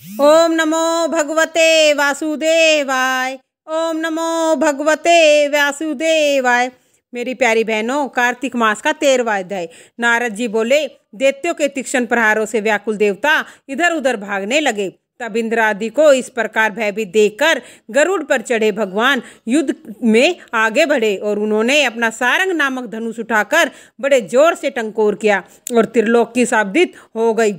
ओम नमो भगवते वासुदेवाय। ओम नमो भगवते वासुदेवाय। मेरी प्यारी बहनों, कार्तिक मास का 13वां अध्याय। नारद जी बोले, दैत्यों के तीक्ष्ण प्रहारों से व्याकुल देवता इधर उधर भागने लगे। तब इंद्र आदि को इस प्रकार भयभीत देखकर गरुड़ पर चढ़े भगवान युद्ध में आगे बढ़े और उन्होंने अपना सारंग नामक धनुष उठाकर बड़े जोर से टंकोर किया और त्रिलोक की शाब्दित हो गई।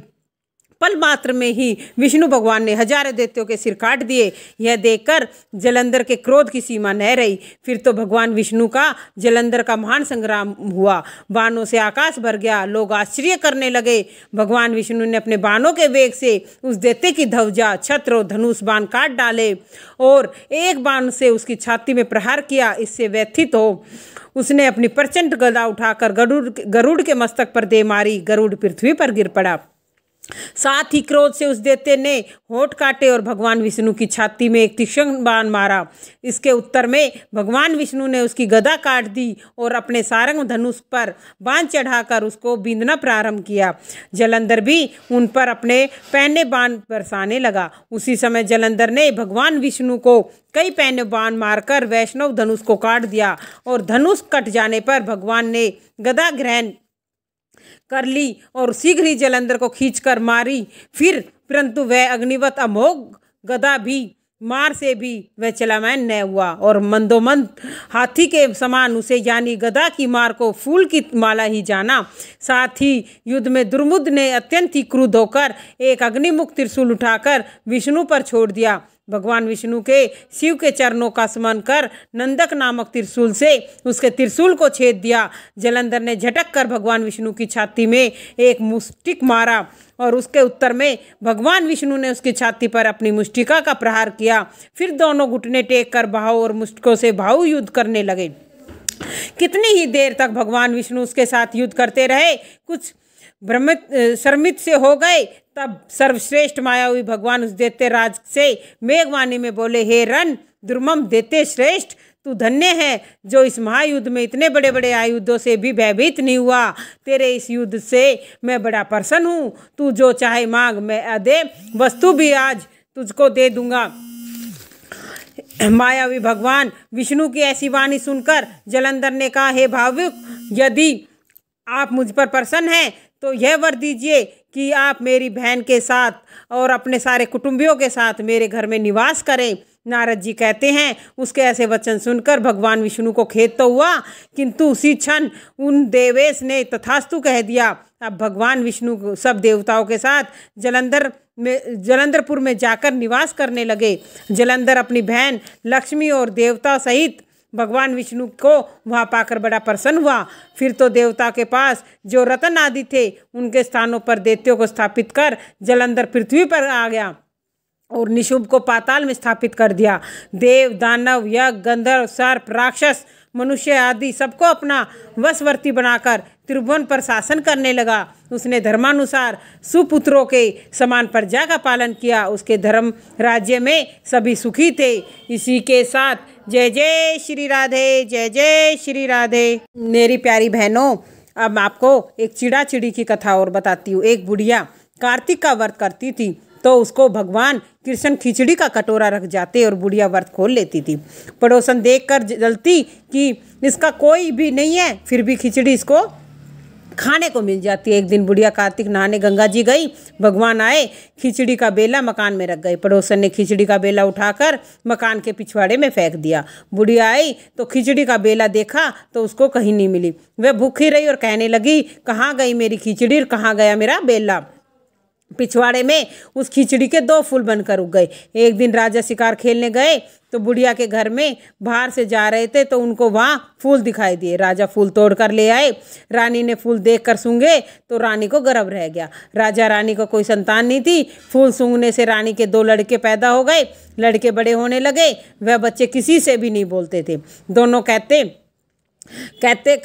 पल मात्र में ही विष्णु भगवान ने हजारों दैत्यों के सिर काट दिए। यह देखकर जलंधर के क्रोध की सीमा न रही। फिर तो भगवान विष्णु का जलंधर का महान संग्राम हुआ। बाणों से आकाश भर गया। लोग आश्चर्य करने लगे। भगवान विष्णु ने अपने बाणों के वेग से उस दैत्य की ध्वजा, छत्र और धनुष बाण काट डाले और एक बाण से उसकी छाती में प्रहार किया। इससे व्यथित हो उसने अपनी प्रचंड गदा उठाकर गरुड़ के मस्तक पर दे मारी। गरुड़ पृथ्वी पर गिर पड़ा। साथ ही क्रोध से उस दैत्य ने होठ काटे और भगवान विष्णु की छाती में एक तीक्ष्ण बाण मारा। इसके उत्तर में भगवान विष्णु ने उसकी गदा काट दी और अपने सारंग धनुष पर बाण चढ़ाकर उसको बींधना प्रारंभ किया। जलंधर भी उन पर अपने पैने बाण बरसाने लगा। उसी समय जलंधर ने भगवान विष्णु को कई पैने बाण मारकर वैष्णव धनुष को काट दिया और धनुष कट जाने पर भगवान ने गदा ग्रहण कर ली और शीघ्र ही जलंधर को खींचकर मारी। फिर परंतु वह अग्निवत अमोघ गदा भी मार से भी वह चलायमान न हुआ और मंदोमंद हाथी के समान उसे यानी गदा की मार को फूल की माला ही जाना। साथ ही युद्ध में दुर्मुद ने अत्यंत ही क्रुद्ध होकर एक अग्निमुख त्रिशूल उठाकर विष्णु पर छोड़ दिया। भगवान विष्णु के शिव के चरणों का स्मरण कर नंदक नामक त्रिशूल से उसके त्रिशूल को छेद दिया। जलंधर ने झटक कर भगवान विष्णु की छाती में एक मुष्टिक मारा और उसके उत्तर में भगवान विष्णु ने उसकी छाती पर अपनी मुष्टिका का प्रहार किया। फिर दोनों घुटने टेक कर बाहों और मुष्टिकों से बाहु युद्ध करने लगे। कितनी ही देर तक भगवान विष्णु उसके साथ युद्ध करते रहे। कुछ भ्रमित शर्मित से हो गए। तब सर्वश्रेष्ठ मायावी भगवान उस दैत्य राज से मेघवाणी में बोले, हे रण दुर्मम दैत्य श्रेष्ठ, तू धन्य है जो इस महायुद्ध में इतने बड़े बड़े आयुधों से भी भयभीत नहीं हुआ। तेरे इस युद्ध से मैं बड़ा प्रसन्न हूँ। तू जो चाहे मांग, मैं अदे वस्तु भी आज तुझको दे दूंगा। मायावी भगवान विष्णु की ऐसी वाणी सुनकर जलंधर ने कहा, हे भावुक, यदि आप मुझ पर प्रसन्न हैं तो यह वर दीजिए कि आप मेरी बहन के साथ और अपने सारे कुटुंबियों के साथ मेरे घर में निवास करें। नारद जी कहते हैं, उसके ऐसे वचन सुनकर भगवान विष्णु को खेद तो हुआ, किंतु उसी क्षण उन देवेश ने तथास्तु कह दिया। अब भगवान विष्णु सब देवताओं के साथ जलंधरपुर में जाकर निवास करने लगे। जलंधर अपनी बहन लक्ष्मी और देवता सहित भगवान विष्णु को वहाँ पाकर बड़ा प्रसन्न हुआ। फिर तो देवता के पास जो रत्न आदि थे उनके स्थानों पर दैत्यों को स्थापित कर जलंधर पृथ्वी पर आ गया और निशुंभ को पाताल में स्थापित कर दिया। देव, दानव, यज्ञ, गंधर्व, सर्प, राक्षस, मनुष्य आदि सबको अपना वशवर्ती बनाकर त्रिभुवन पर शासन करने लगा। उसने धर्मानुसार सुपुत्रों के समान प्रजा का पालन किया। उसके धर्म राज्य में सभी सुखी थे। इसी के साथ जय जय श्री राधे, जय जय श्री राधे। मेरी प्यारी बहनों, अब आपको एक चिड़ा चिड़ी की कथा और बताती हूँ। एक बुढ़िया कार्तिक का व्रत करती थी तो उसको भगवान कृष्ण खिचड़ी का कटोरा रख जाते और बुढ़िया व्रत खोल लेती थी। पड़ोसन देखकर जलती कि इसका कोई भी नहीं है, फिर भी खिचड़ी इसको खाने को मिल जाती है। एक दिन बुढ़िया कार्तिक नहाने गंगा जी गई। भगवान आए, खिचड़ी का बेला मकान में रख गए। पड़ोसन ने खिचड़ी का बेला उठाकर मकान के पिछवाड़े में फेंक दिया। बुढ़िया आई तो खिचड़ी का बेला देखा तो उसको कहीं नहीं मिली। वह भूखी रही और कहने लगी, कहाँ गई मेरी खिचड़ी और कहाँ गया मेरा बेला। पिछवाड़े में उस खिचड़ी के 2 फूल बनकर उग गए। एक दिन राजा शिकार खेलने गए तो बुढ़िया के घर में बाहर से जा रहे थे तो उनको वहाँ फूल दिखाई दिए। राजा फूल तोड़ कर ले आए। रानी ने फूल देखकर सूंघे तो रानी को गर्व रह गया। राजा रानी को कोई संतान नहीं थी। फूल सूंघने से रानी के 2 लड़के पैदा हो गए। लड़के बड़े होने लगे। वह बच्चे किसी से भी नहीं बोलते थे। दोनों कहते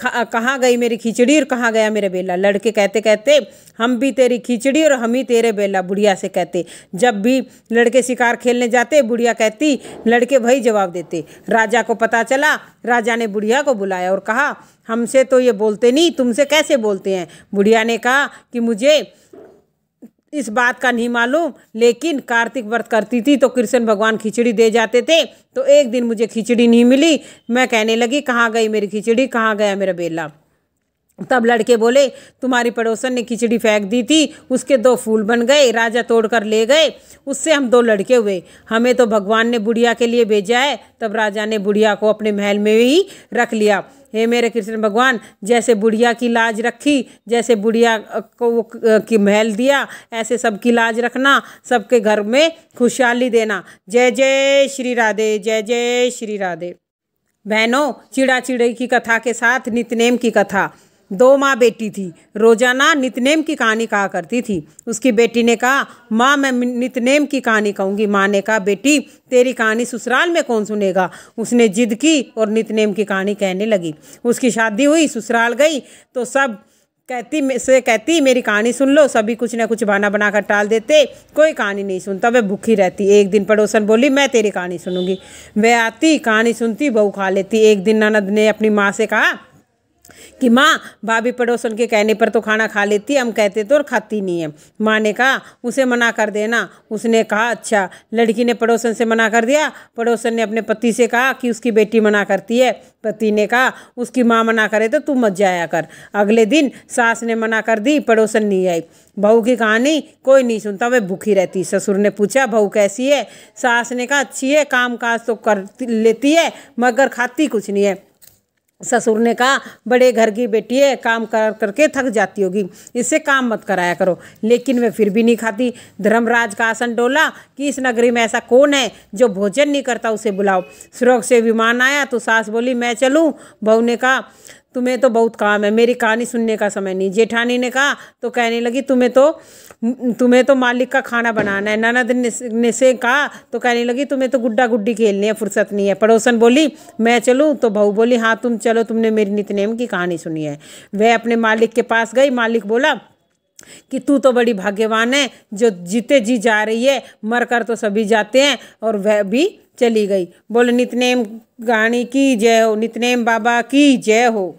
कहाँ गई मेरी खिचड़ी और कहाँ गया मेरा बेला। लड़के कहते कहते हम भी तेरी खिचड़ी और हम ही तेरे बेला। बुढ़िया से कहते। जब भी लड़के शिकार खेलने जाते बुढ़िया कहती, लड़के वही जवाब देते। राजा को पता चला। राजा ने बुढ़िया को बुलाया और कहा, हमसे तो ये बोलते नहीं, तुमसे कैसे बोलते हैं। बुढ़िया ने कहा कि मुझे इस बात का नहीं मालूम, लेकिन कार्तिक व्रत करती थी तो कृष्ण भगवान खिचड़ी दे जाते थे। तो एक दिन मुझे खिचड़ी नहीं मिली। मैं कहने लगी कहाँ गई मेरी खिचड़ी, कहाँ गया मेरा बेला। तब लड़के बोले तुम्हारी पड़ोसन ने खिचड़ी फेंक दी थी, उसके 2 फूल बन गए, राजा तोड़ कर ले गए, उससे हम 2 लड़के हुए। हमें तो भगवान ने बुढ़िया के लिए भेजा है। तब राजा ने बुढ़िया को अपने महल में ही रख लिया। हे मेरे कृष्ण भगवान, जैसे बुढ़िया की लाज रखी, जैसे बुढ़िया को की महल दिया, ऐसे सबकी लाज रखना, सबके घर में खुशहाली देना। जय जय श्री राधे, जय जय श्री राधे। बहनों, चिड़ा चिड़ई की कथा के साथ नितनेम की कथा। 2 माँ बेटी थी, रोजाना नितनेम की कहानी कहा करती थी। उसकी बेटी ने कहा माँ मैं नितनेम की कहानी कहूँगी। माँ ने कहा बेटी तेरी कहानी ससुराल में कौन सुनेगा। उसने जिद की और नितनेम की कहानी कहने लगी। उसकी शादी हुई, ससुराल गई तो सब कहती मेरी कहानी सुन लो। सभी कुछ ना कुछ बहाना बनाकर टाल देते, कोई कहानी नहीं सुनता, वह भूखी रहती। एक दिन पड़ोसन बोली मैं तेरी कहानी सुनूंगी। वह आती, कहानी सुनती, बहू खा लेती। एक दिन ननद ने अपनी माँ से कहा कि माँ भाभी पड़ोसन के कहने पर तो खाना खा लेती, हम कहते तो और खाती नहीं है। माँ ने कहा उसे मना कर देना। उसने कहा अच्छा। लड़की ने पड़ोसन से मना कर दिया। पड़ोसन ने अपने पति से कहा कि उसकी बेटी मना करती है। पति ने कहा उसकी माँ मना करे तो तू मत जाया कर। अगले दिन सास ने मना कर दी, पड़ोसन नहीं आई। बहू की कहानी कोई नहीं सुनता, वह भूखी रहती। ससुर ने पूछा बहू कैसी है। सास ने कहा अच्छी है, काम काज तो कर लेती है मगर खाती कुछ नहीं है। ससुर ने कहा बड़े घर की बेटी है, काम कर करके थक जाती होगी, इससे काम मत कराया करो। लेकिन वह फिर भी नहीं खाती। धर्मराज का आसन डोला कि इस नगरी में ऐसा कौन है जो भोजन नहीं करता, उसे बुलाओ। स्वर्ग से विमान आया तो सास बोली मैं चलूं। बहू ने कहा तुम्हें तो बहुत काम है, मेरी कहानी सुनने का समय नहीं। जेठानी ने कहा तो कहने लगी तुम्हें तो मालिक का खाना बनाना है। ननद ने से कहा तो कहने लगी तुम्हें तो गुड्डा गुड्डी खेलनी है, फुर्सत नहीं है। पड़ोसन बोली मैं चलूं तो बहू बोली हाँ तुम चलो, तुमने मेरी नितनेम की कहानी सुनी है। वह अपने मालिक के पास गई। मालिक बोला कि तू तो बड़ी भाग्यवान है जो जीते जी जा रही है, मर कर तो सभी जाते हैं। और वह भी चली गई। बोले नितनेम कहानी की जय हो, नितनेम बाबा की जय हो।